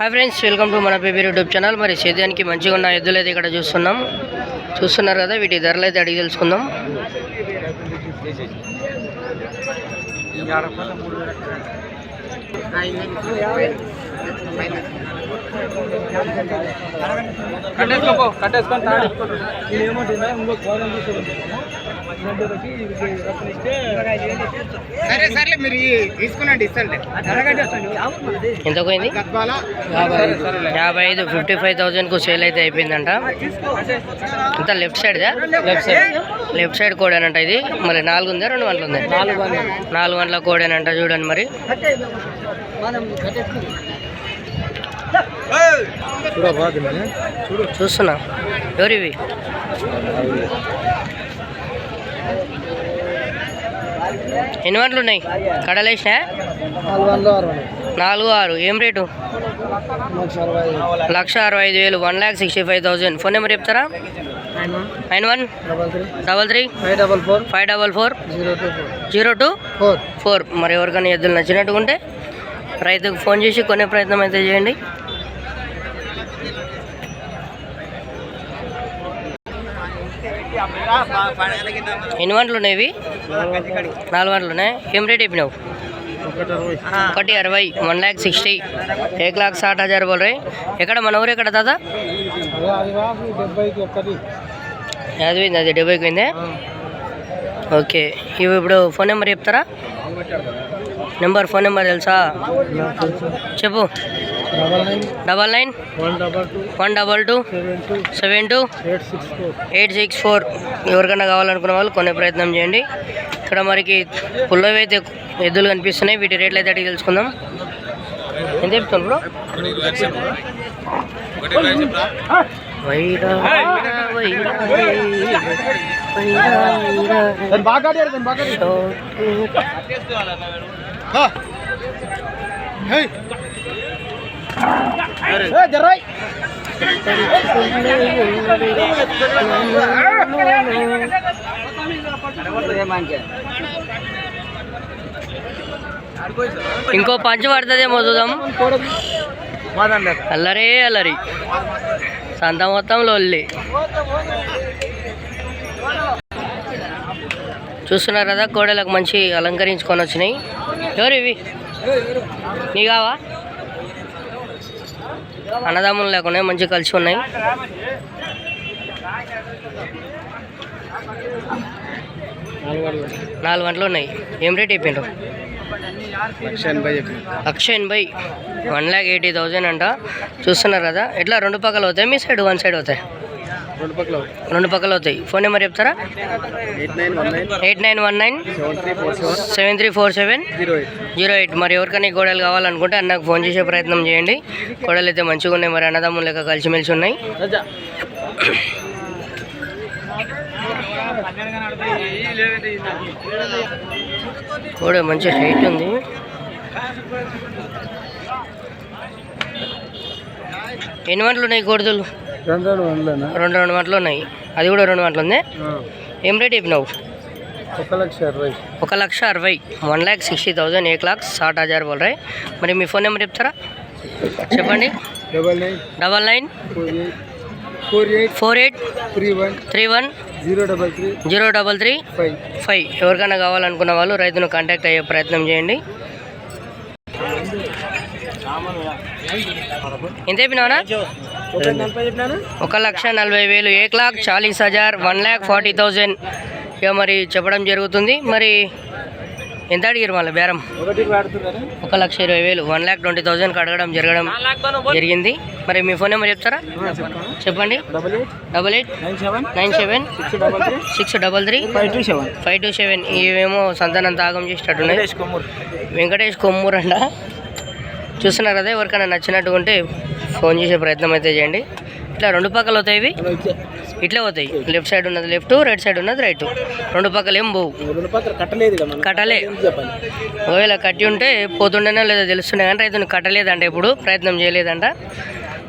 Hi friends, welcome to మన baby YouTube channel. మరి సేద్యానికి మంచిగా ఉన్న ఎద్దులు అయితే ఇక్కడ చూస్తున్నారు కదా. వీటి ధరలు అయితే అడిగి తెలుసుకుందాం. సరే మీరు తీసుకున్నాండి, ఇస్తాను. ఎంత పోయింది? 55 55,000కు సేల్ అయితే అయిపోయిందంట. అంత లెఫ్ట్ సైడ్ లెఫ్ట్ సైడ్ కోడేనంట ఇది. మరి 4 ఉందా 2 గంటలు ఉంది? 4 గంటల కోడేనంట. చూడండి మరి చూస్తున్నా. ఎవరివి? ఎన్ని గంటలు ఉన్నాయి? కడలేసినా 4, 6. ఏం రేటు? 1,65,000, 1,65,000. ఫోన్ నెంబర్ చెప్తారా? 9133 544 0224. మరి ఎవరికైనా ఎద్దులు నచ్చినట్టు ఉంటే రైతుకు ఫోన్ చేసి కొనే ప్రయత్నం అయితే చేయండి. ఎన్ని గంటలు ఉన్నాయి ఇవి? 4 గంటలు ఉన్నాయి. ఏం రేట్ చెప్పినావు? 1,60,000, 1,60,000, 1,60,000 బోల్ రే. ఎక్కడ మన ఊరు? ఎక్కడ దాదా? అది 70కి పోయిందే. ఓకే, ఇవి ఇప్పుడు ఫోన్ నెంబర్ చెప్తారా? ఫోన్ నెంబర్ తెలుసా? చెప్పు. 99122272 ఎవరికైనా కావాలనుకున్న వాళ్ళు కొనే ప్రయత్నం చేయండి. ఇక్కడ మరికి పుల్లవి అయితే ఎద్దులు కనిపిస్తున్నాయి. వీటి రేట్లు అయితే అడిగి తెలుసుకుందాం. ఎంత చెప్తాను బ్రో? ఇంకో పంచు పడుతుందేమో చూద్దాం. అల్లరి సంత మొత్తంలో ఒల్లి. చూస్తున్నారు కదా, కోడలకు మంచి అలంకరించుకొని వచ్చినాయి. ఎవరు ఇవి? నీ కావా? అన్నదమ్ములు లేకుండా మంచి కలిసి ఉన్నాయి. 4 గంటలు ఉన్నాయి. ఏం రేట్ అయిపోయిండ్రు? 1,80,000, 1,80,000 అంట. చూస్తున్నారు కదా. ఎట్లా 2 పక్కలు అవుతాయి? మీ సైడ్ 1 సైడ్ అవుతాయి? 2 పక్కలు అవుతాయి. ఫోన్ నెంబర్ చెప్తారా? 8919734708. మరి ఎవరికైనా గోడలు కావాలనుకుంటే అన్నకు ఫోన్ చేసే ప్రయత్నం చేయండి. గోడలు అయితే మంచిగా ఉన్నాయి. మరి అన్నదమ్ములు లెక్క కలిసిమెలిసి ఉన్నాయి. కూడా మంచి హైట్ ఉంది. ఎన్ని గంటలు ఉన్నాయి కోడిదలు? 2 గంటలు ఉన్నాయి. అది కూడా 2 గంటలు ఉంది. ఏం రేట్ చెప్పినావు? 1,60,000, 1,60,000, 1,60,000 బోల్ రే. మరి మీ ఫోన్ నెంబర్ చెప్తారా? చెప్పండి. 994831031033 ఎవరికైనా కావాలనుకున్న వాళ్ళు రైతును కాంటాక్ట్ అయ్యే ప్రయత్నం చేయండి. ఎంత చెప్పినావునా? 1,40,000, 1,40,000, 1,40,000 ఇక మరి చెప్పడం జరుగుతుంది. మరి ఎంత అడిగారు మళ్ళీ బేరం? 1,20,000, 1,20,000 అడగడం జరిగింది. మరి మీ ఫోన్ నెంబర్ చెప్తారా? చెప్పండి. 889796335227. ఇవేమో సంతానం తాగం చేసేటట్టున్నాయి. వెంకటేష్ కొమ్మూరు అంట. చూస్తున్నారు కదా. ఎవరికైనా నచ్చినట్టు ఉంటే ఫోన్ చేసే ప్రయత్నం అయితే చేయండి. ఇట్లా 2 పక్కలు అవుతాయి. ఇవి ఇట్లా పోతాయి. లెఫ్ట్ సైడ్ ఉన్నది లెఫ్ట్, రైట్ సైడ్ ఉన్నది రైట్. 2 పక్కలు ఏం పోవు. కట్టలే. ఒకవేళ కట్టి ఉంటే పోతుండేనో లేదో తెలుస్తుండే కానీ రైతుని కట్టలేదంట, ఇప్పుడు ప్రయత్నం చేయలేదంట.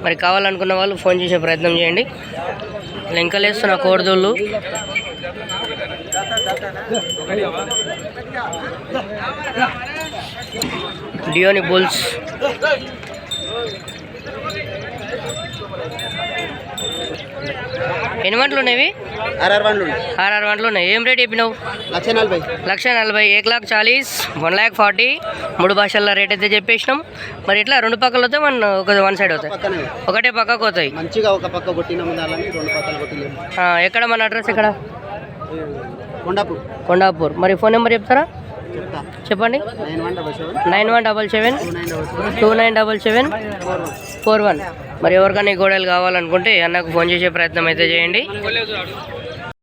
మరి కావాలనుకున్న వాళ్ళు ఫోన్ చేసే ప్రయత్నం చేయండి. లెంకలేస్తున్న కోడిదోళ్ళు. డియోని బుల్స్ ఎన్ని వంటలు ఉన్నాయి? 6 వంటలు ఉన్నాయి. ఏం రేట్ చెప్పినావు? 1,40,000. 1,40,000, 1,40,000 3 భాషల్లో రేట్ అయితే చెప్పేసినాం. మరి ఇట్లా రెండు పక్కలు వస్తే వన్ సైడ్ అవుతాయి, ఒకటే పక్కకు అవుతాయి. మంచిగా ఒక పక్క కొట్టినాము, దాని రెండు పక్కలు కొట్టినాము. ఎక్కడ మన అడ్రస్ ఎక్కడ? కొండాపూర్. మరి ఫోన్ నెంబర్ చెప్తారా? చెప్పండి. 9177297741. మరి ఎవరికైనా ఈ గోడలు కావాలనుకుంటే అన్నకు ఫోన్ చేసే ప్రయత్నం అయితే చేయండి.